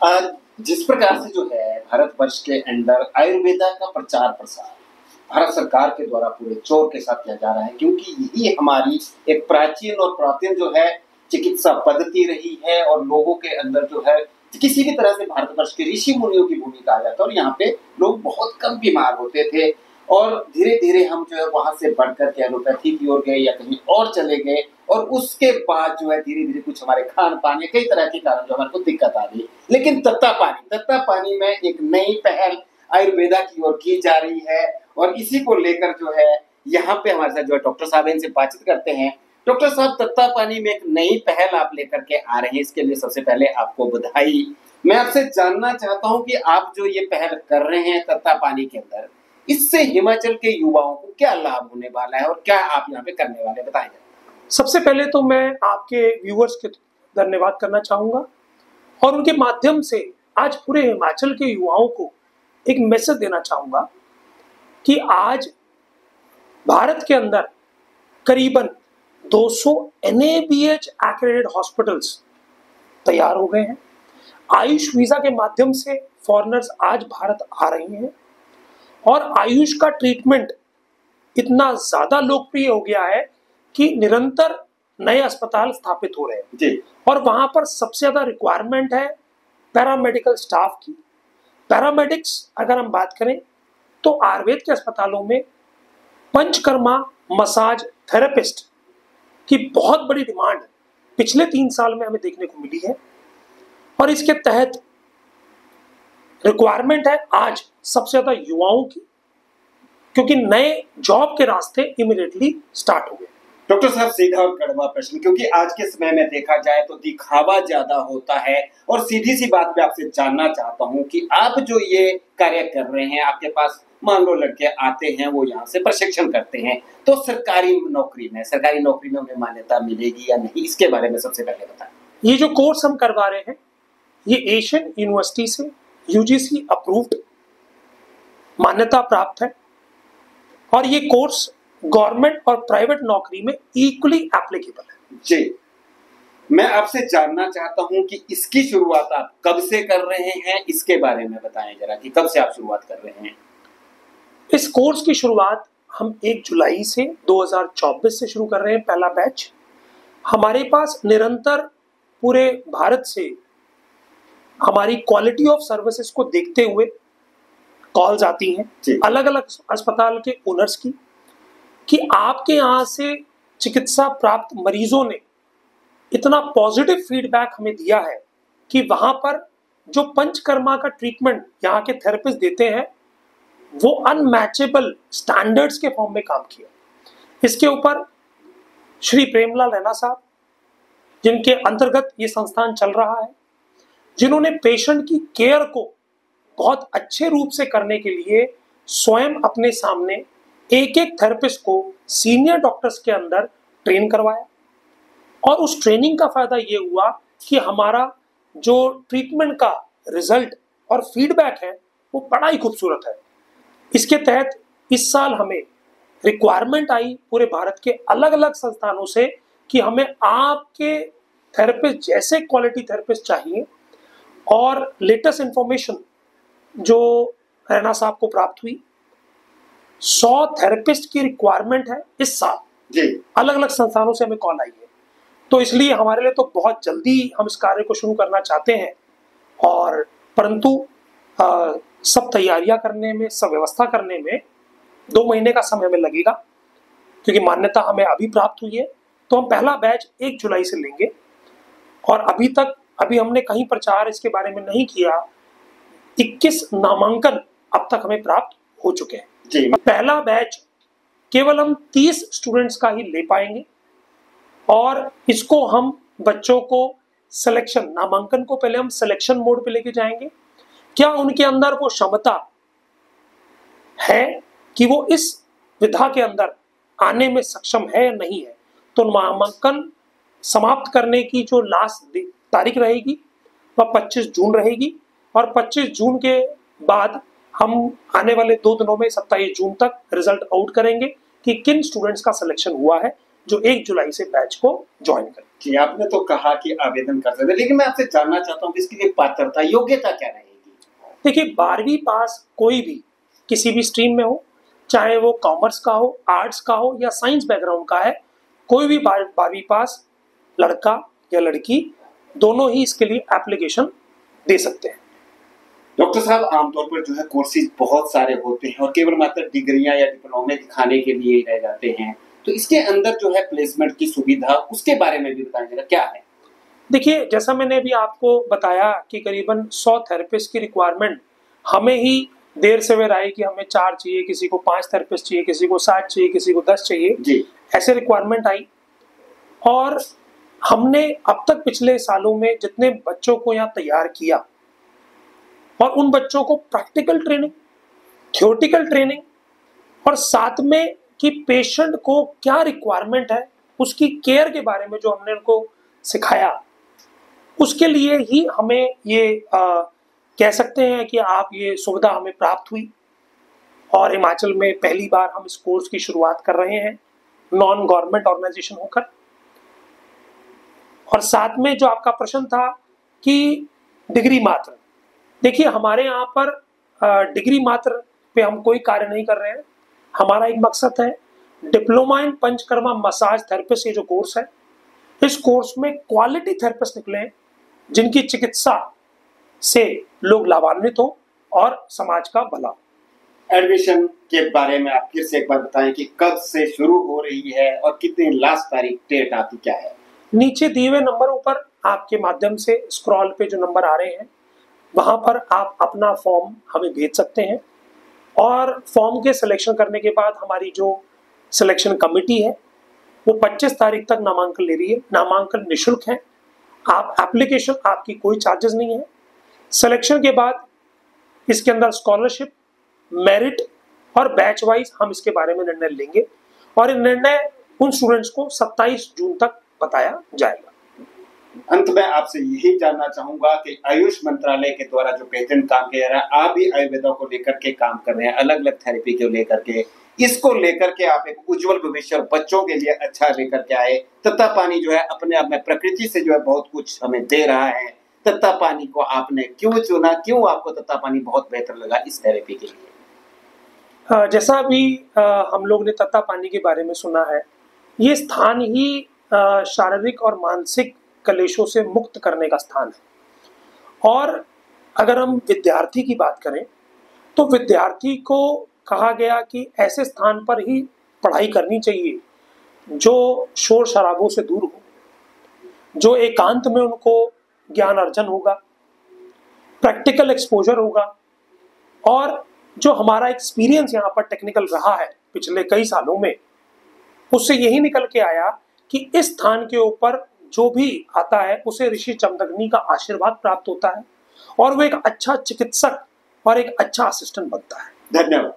आज जिस प्रकार से जो है भारतवर्ष के अंदर आयुर्वेदा का प्रचार प्रसार भारत सरकार के द्वारा पूरे जोर के साथ किया जा रहा है, क्योंकि यही हमारी एक प्राचीन और प्राचीन जो है चिकित्सा पद्धति रही है और लोगों के अंदर जो है किसी भी तरह से भारतवर्ष के ऋषि मुनियों की भूमिका आ जाता है और यहाँ पे लोग बहुत कम बीमार होते थे और धीरे धीरे हम जो है वहां से बढ़कर के एलोपैथी की ओर गए या कहीं और चले गए और उसके बाद जो है धीरे धीरे कुछ हमारे खान पान या कई तरह के कारण जो हमारे को दिक्कत आ रही। लेकिन तत्ता पानी में एक नई पहल आयुर्वेदा की ओर की जा रही है और इसी को लेकर जो है यहाँ पे हमारे साथ जो है डॉक्टर साहब इनसे बातचीत करते हैं। डॉक्टर साहब, तत्ता पानी में एक नई पहल आप लेकर के आ रहे हैं, इसके लिए सबसे पहले आपको बधाई। मैं आपसे जानना चाहता हूं कि आप जो ये पहल कर रहे हैं तत्ता पानी के अंदर, इससे हिमाचल के युवाओं को क्या लाभ होने वाला है और क्या आप यहाँ पे करने वाले, बताएं। सबसे पहले तो मैं आपके व्यूअर्स के धन्यवाद करना चाहूंगा और उनके माध्यम से आज पूरे हिमाचल के युवाओं को एक मैसेज देना चाहूंगा कि आज भारत के अंदर करीबन 200 NABH एक्रेडिटेड हॉस्पिटल्स तैयार हो गए हैं। आयुष वीजा के माध्यम से फॉरेनर्स आज भारत आ रहे हैं और आयुष का ट्रीटमेंट इतना ज्यादा लोकप्रिय हो गया है कि निरंतर नए अस्पताल स्थापित हो रहे हैं जी। और वहां पर सबसे ज्यादा रिक्वायरमेंट है पैरामेडिकल स्टाफ की। पैरामेडिक्स अगर हम बात करें तो आयुर्वेद के अस्पतालों में पंचकर्मा मसाज थेरेपिस्ट की बहुत बड़ी डिमांड पिछले 3 साल में हमें देखने को मिली है और इसके तहत रिक्वायरमेंट है आज सबसे ज्यादा युवाओं की, क्योंकि नए जॉब के रास्ते इमीडिएटली स्टार्ट हो गए। डॉक्टर साहब, सीधा और कड़वा प्रश्न, क्योंकि आज के समय में देखा जाए तो दिखावा ज्यादा होता है और सीधी सी बात मैं आपसे जानना चाहता हूं कि आप जो ये कार्य कर रहे हैं, आपके पास मान लो लड़के आते हैं, वो यहाँ से प्रशिक्षण करते हैं, तो सरकारी नौकरी में उन्हें मान्यता मिलेगी या नहीं, इसके बारे में सबसे पहले बताएं। ये जो कोर्स हम करवा रहे हैं ये एशियन यूनिवर्सिटी से UGC अप्रूव्ड मान्यता प्राप्त है और ये कोर्स गवर्नमेंट और प्राइवेट नौकरी में इक्वली एप्लीकेबल है। जी, मैं आपसे जानना चाहता हूं कि इसकी शुरुआत आप कब से कर रहे हैं, इसके बारे में बताएं जरा कि कब से आप शुरुआत कर रहे हैं। इस कोर्स की शुरुआत हम 1 जुलाई से 2024 से शुरू कर रहे हैं, पहला बैच। हमारे पास निरंतर पूरे भारत से हमारी क्वालिटी ऑफ सर्विसेज को देखते हुए कॉल्स आती हैं अलग अलग अस्पताल के ओनर्स की कि आपके यहाँ से चिकित्सा प्राप्त मरीजों ने इतना पॉजिटिव फीडबैक हमें दिया है कि वहां पर जो पंचकर्मा का ट्रीटमेंट यहाँ के थेरेपिस्ट देते हैं वो अनमैचेबल स्टैंडर्ड्स के फॉर्म में काम किया। इसके ऊपर श्री प्रेमलाल रैना साहब, जिनके अंतर्गत ये संस्थान चल रहा है, जिन्होंने पेशेंट की केयर को बहुत अच्छे रूप से करने के लिए स्वयं अपने सामने एक एक थेरेपिस्ट को सीनियर डॉक्टर्स के अंदर ट्रेन करवाया और उस ट्रेनिंग का फायदा ये हुआ कि हमारा जो ट्रीटमेंट का रिजल्ट और फीडबैक है वो बड़ा ही खूबसूरत है। इसके तहत इस साल हमें रिक्वायरमेंट आई पूरे भारत के अलग अलग संस्थानों से कि हमें आपके थेरेपिस्ट जैसे क्वालिटी थेरेपिस्ट चाहिए और लेटेस्ट इंफॉर्मेशन जो रैना साहब को प्राप्त हुई, 100 थेरेपिस्ट की रिक्वायरमेंट है इस साल जी। अलग अलग संस्थानों से हमें कॉल आई है, तो इसलिए हमारे लिए तो बहुत जल्दी हम इस कार्य को शुरू करना चाहते हैं और परंतु सब तैयारियां करने में, सब व्यवस्था करने में 2 महीने का समय हमें लगेगा, क्योंकि मान्यता हमें अभी प्राप्त हुई है। तो हम पहला बैच 1 जुलाई से लेंगे और अभी हमने कहीं प्रचार इसके बारे में नहीं किया। 21 नामांकन अब तक हमें प्राप्त हो चुके हैं जी। पहला बैच केवल हम 30 स्टूडेंट्स का ही ले पाएंगे और इसको हम बच्चों को सिलेक्शन, नामांकन को पहले हम सिलेक्शन मोड पे लेके जाएंगे, क्या उनके अंदर वो क्षमता है कि वो इस विधा के अंदर आने में सक्षम है या नहीं है। तो नामांकन समाप्त करने की जो लास्ट तारीख रहेगी वह 25 जून रहेगी और 25 जून के बाद हम आने वाले 2 दिनों में 27 जून तक रिजल्ट आउट करेंगे कि किन स्टूडेंट्स का सिलेक्शन हुआ है जो 1 जुलाई से बैच को ज्वाइन करें। जी, आपने तो कहा कि आवेदन कर सकते हैं, लेकिन मैं आपसे जानना चाहता हूँ कि इसके लिए पात्रता योग्यता क्या रहेगी? देखिए, 12वीं पास कोई भी किसी भी स्ट्रीम में हो, चाहे वो कॉमर्स का हो, आर्ट्स का हो या साइंस बैकग्राउंड का है, कोई भी 12वीं पास लड़का या लड़की दोनों ही इसके लिए एप्लीकेशन दे सकते हैं। डॉक्टर साहब, आमतौर पर जो है कोर्सेज बहुत सारे होते हैं और केवल मात्र डिग्रियां या डिप्लोमे दिखाने के लिए ही रह जाते हैं, तो इसके अंदर जो है प्लेसमेंट की सुविधा, उसके बारे में भी बताइएगा क्या है? देखिए, जैसा मैंने अभी आपको बताया कि करीबन 100 थेरेपिस्ट की रिक्वायरमेंट हमें ही देर सवेर आई कि हमें 4 चाहिए, किसी को 5 थेरेपिस्ट चाहिए, किसी को 7 चाहिए, किसी को 10 चाहिए जी। ऐसे रिक्वायरमेंट आई। और हमने अब तक पिछले सालों में जितने बच्चों को यहाँ तैयार किया और उन बच्चों को प्रैक्टिकल ट्रेनिंग, थ्योरेटिकल ट्रेनिंग और साथ में कि पेशेंट को क्या रिक्वायरमेंट है, उसकी केयर के बारे में जो हमने उनको सिखाया, उसके लिए ही हमें ये कह सकते हैं कि आप ये सुविधा हमें प्राप्त हुई। और हिमाचल में पहली बार हम इस कोर्स की शुरुआत कर रहे हैं नॉन गवर्नमेंट ऑर्गेनाइजेशन होकर। और साथ में जो आपका प्रश्न था कि डिग्री मात्र, देखिए हमारे यहाँ पर डिग्री मात्र पे हम कोई कार्य नहीं कर रहे हैं। हमारा एक मकसद है diploma in panchakarma massage therapist, ये जो कोर्स है, इस कोर्स में क्वालिटी थेरेपिस्ट निकले जिनकी चिकित्सा से लोग लाभान्वित हो और समाज का भला हो। एडमिशन के बारे में आप फिर से एक बार बताएं कि कब से शुरू हो रही है और कितनी लास्ट तारीख डेट आपकी क्या है? नीचे दिए हुए नंबरों पर आपके माध्यम से स्क्रॉल पे जो नंबर आ रहे हैं वहां पर आप अपना फॉर्म हमें भेज सकते हैं और फॉर्म के सिलेक्शन करने के बाद हमारी जो सिलेक्शन कमेटी है वो 25 तारीख तक नामांकन ले रही है। नामांकन निःशुल्क है, आप एप्लीकेशन, आपकी कोई चार्जेस नहीं है। सिलेक्शन के बाद इसके अंदर स्कॉलरशिप, मेरिट और बैच वाइज हम इसके बारे में निर्णय लेंगे और ये निर्णय उन स्टूडेंट्स को 27 जून तक बताया जाएगा। अंत में आपसे यही जानना चाहूंगा कि आयुष मंत्रालय के द्वारा जो बेहतरीन काम किया जा रहा है, आप भी आयुर्वेदा को लेकर के काम कर रहे हैं, अलग अलग थेरेपी को लेकर के, इसको लेकर के आप एक उज्जवल भविष्य बच्चों के लिए अच्छा लेकर के आए। तत्ता पानी जो है अपने आप में प्रकृति से जो है बहुत कुछ हमें दे रहा है। तत्ता पानी को आपने क्यों चुना, क्यों आपको तत्ता पानी बहुत बेहतर लगा इस थेरेपी के लिए? जैसा अभी हम लोग ने तत्ता पानी के बारे में सुना है, ये स्थान ही शारीरिक और मानसिक कलेशों से मुक्त करने का स्थान है। और अगर हम विद्यार्थी की बात करें तो विद्यार्थी को कहा गया कि ऐसे स्थान पर ही पढ़ाई करनी चाहिए जो शोर शराबों से दूर हो, जो एकांत में उनको ज्ञान अर्जन होगा, प्रैक्टिकल एक्सपोजर होगा। और जो हमारा एक्सपीरियंस यहाँ पर टेक्निकल रहा है पिछले कई सालों में, उससे यही निकल के आया कि इस स्थान के ऊपर जो भी आता है उसे ऋषि चमदग्नि का आशीर्वाद प्राप्त होता है और वो एक अच्छा चिकित्सक और एक अच्छा असिस्टेंट बनता है। धन्यवाद।